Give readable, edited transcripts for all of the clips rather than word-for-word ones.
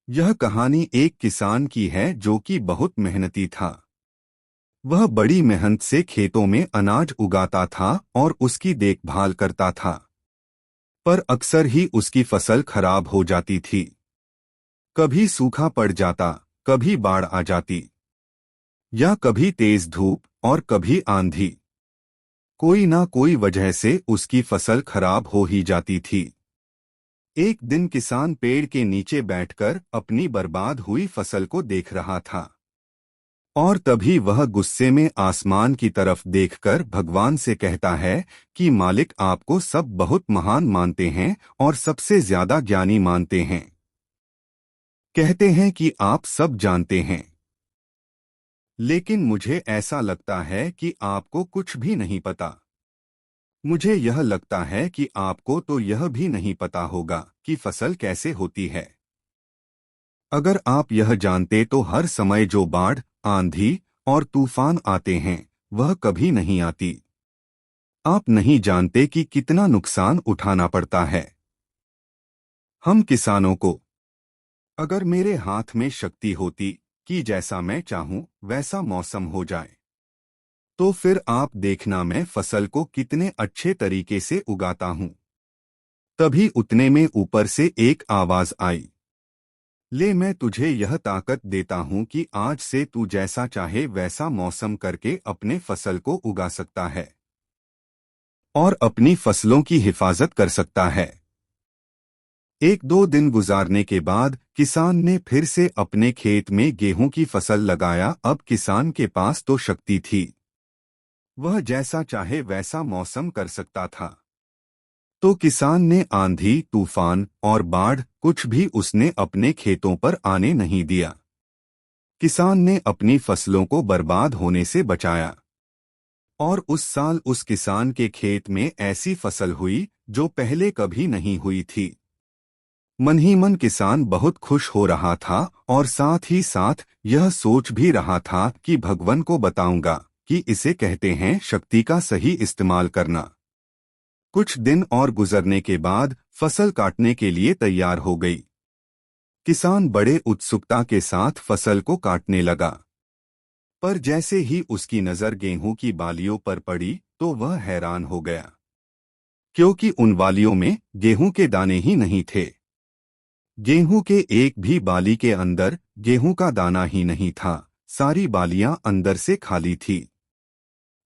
यह कहानी एक किसान की है जो कि बहुत मेहनती था। वह बड़ी मेहनत से खेतों में अनाज उगाता था और उसकी देखभाल करता था। पर अक्सर ही उसकी फसल खराब हो जाती थी। कभी सूखा पड़ जाता, कभी बाढ़ आ जाती, या कभी तेज धूप और कभी आंधी। कोई ना कोई वजह से उसकी फसल खराब हो ही जाती थी। एक दिन किसान पेड़ के नीचे बैठकर अपनी बर्बाद हुई फसल को देख रहा था। और तभी वह गुस्से में आसमान की तरफ देखकर भगवान से कहता है कि मालिक, आपको सब बहुत महान मानते हैं और सबसे ज्यादा ज्ञानी मानते हैं। कहते हैं कि आप सब जानते हैं, लेकिन मुझे ऐसा लगता है कि आपको कुछ भी नहीं पता। मुझे यह लगता है कि आपको तो यह भी नहीं पता होगा कि फसल कैसे होती है। अगर आप यह जानते तो हर समय जो बाढ़, आंधी और तूफान आते हैं वह कभी नहीं आती। आप नहीं जानते कि कितना नुकसान उठाना पड़ता है हम किसानों को। अगर मेरे हाथ में शक्ति होती कि जैसा मैं चाहूं वैसा मौसम हो जाए, तो फिर आप देखना मैं फसल को कितने अच्छे तरीके से उगाता हूं। तभी उतने में ऊपर से एक आवाज आई, ले मैं तुझे यह ताकत देता हूं कि आज से तू जैसा चाहे वैसा मौसम करके अपने फसल को उगा सकता है और अपनी फसलों की हिफाजत कर सकता है। एक दो दिन गुजारने के बाद किसान ने फिर से अपने खेत में गेहूं की फसल लगाया। अब किसान के पास तो शक्ति थी, वह जैसा चाहे वैसा मौसम कर सकता था। तो किसान ने आंधी, तूफान और बाढ़ कुछ भी उसने अपने खेतों पर आने नहीं दिया। किसान ने अपनी फसलों को बर्बाद होने से बचाया। और उस साल उस किसान के खेत में ऐसी फसल हुई जो पहले कभी नहीं हुई थी। मन ही मन किसान बहुत खुश हो रहा था और साथ ही साथ यह सोच भी रहा था कि भगवान को बताऊंगा कि इसे कहते हैं शक्ति का सही इस्तेमाल करना। कुछ दिन और गुजरने के बाद फसल काटने के लिए तैयार हो गई। किसान बड़े उत्सुकता के साथ फसल को काटने लगा। पर जैसे ही उसकी नजर गेहूं की बालियों पर पड़ी तो वह हैरान हो गया, क्योंकि उन बालियों में गेहूं के दाने ही नहीं थे। गेहूं के एक भी बाली के अंदर गेहूं का दाना ही नहीं था। सारी बालियां अंदर से खाली थी।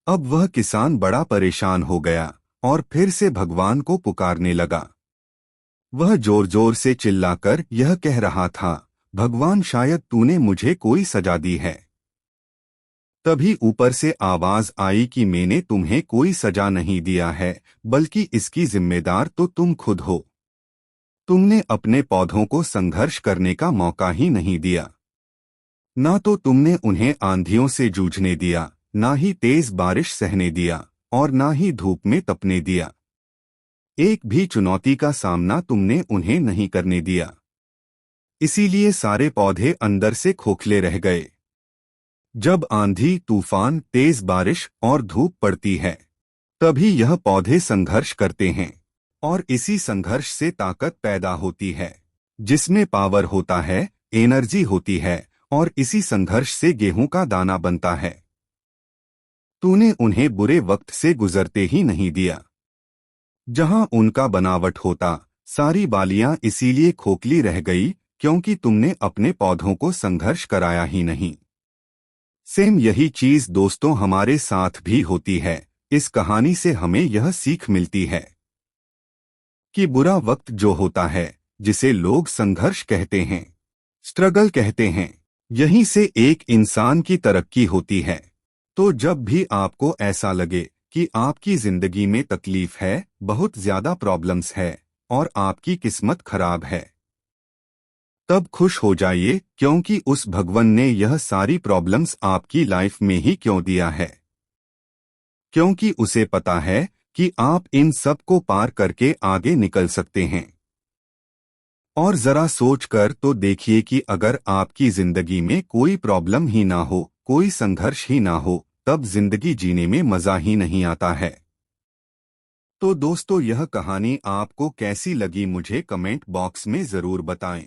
अब वह किसान बड़ा परेशान हो गया और फिर से भगवान को पुकारने लगा। वह जोर जोर से चिल्लाकर यह कह रहा था, भगवान, शायद तूने मुझे कोई सजा दी है। तभी ऊपर से आवाज आई कि मैंने तुम्हें कोई सजा नहीं दिया है, बल्कि इसकी जिम्मेदार तो तुम खुद हो। तुमने अपने पौधों को संघर्ष करने का मौका ही नहीं दिया। ना तो तुमने उन्हें आंधियों से जूझने दिया, ना ही तेज बारिश सहने दिया और ना ही धूप में तपने दिया। एक भी चुनौती का सामना तुमने उन्हें नहीं करने दिया। इसीलिए सारे पौधे अंदर से खोखले रह गए। जब आंधी, तूफान, तेज बारिश और धूप पड़ती है, तभी यह पौधे संघर्ष करते हैं और इसी संघर्ष से ताकत पैदा होती है, जिसमें पावर होता है, एनर्जी होती है और इसी संघर्ष से गेहूं का दाना बनता है। तूने उन्हें बुरे वक्त से गुजरते ही नहीं दिया। जहां उनका बनावट होता, सारी बालियां इसीलिए खोखली रह गई क्योंकि तुमने अपने पौधों को संघर्ष कराया ही नहीं। सेम यही चीज दोस्तों हमारे साथ भी होती है। इस कहानी से हमें यह सीख मिलती है कि बुरा वक्त जो होता है, जिसे लोग संघर्ष कहते हैं, स्ट्रगल कहते हैं, यहीं से एक इंसान की तरक्की होती है। तो जब भी आपको ऐसा लगे कि आपकी जिंदगी में तकलीफ है, बहुत ज्यादा प्रॉब्लम्स है और आपकी किस्मत खराब है, तब खुश हो जाइए, क्योंकि उस भगवान ने यह सारी प्रॉब्लम्स आपकी लाइफ में ही क्यों दिया है। क्योंकि उसे पता है कि आप इन सब को पार करके आगे निकल सकते हैं। और जरा सोच कर तो देखिए कि अगर आपकी जिंदगी में कोई प्रॉब्लम ही ना हो, कोई संघर्ष ही ना हो, तब जिंदगी जीने में मजा ही नहीं आता है। तो दोस्तों, यह कहानी आपको कैसी लगी मुझे कमेंट बॉक्स में जरूर बताएं।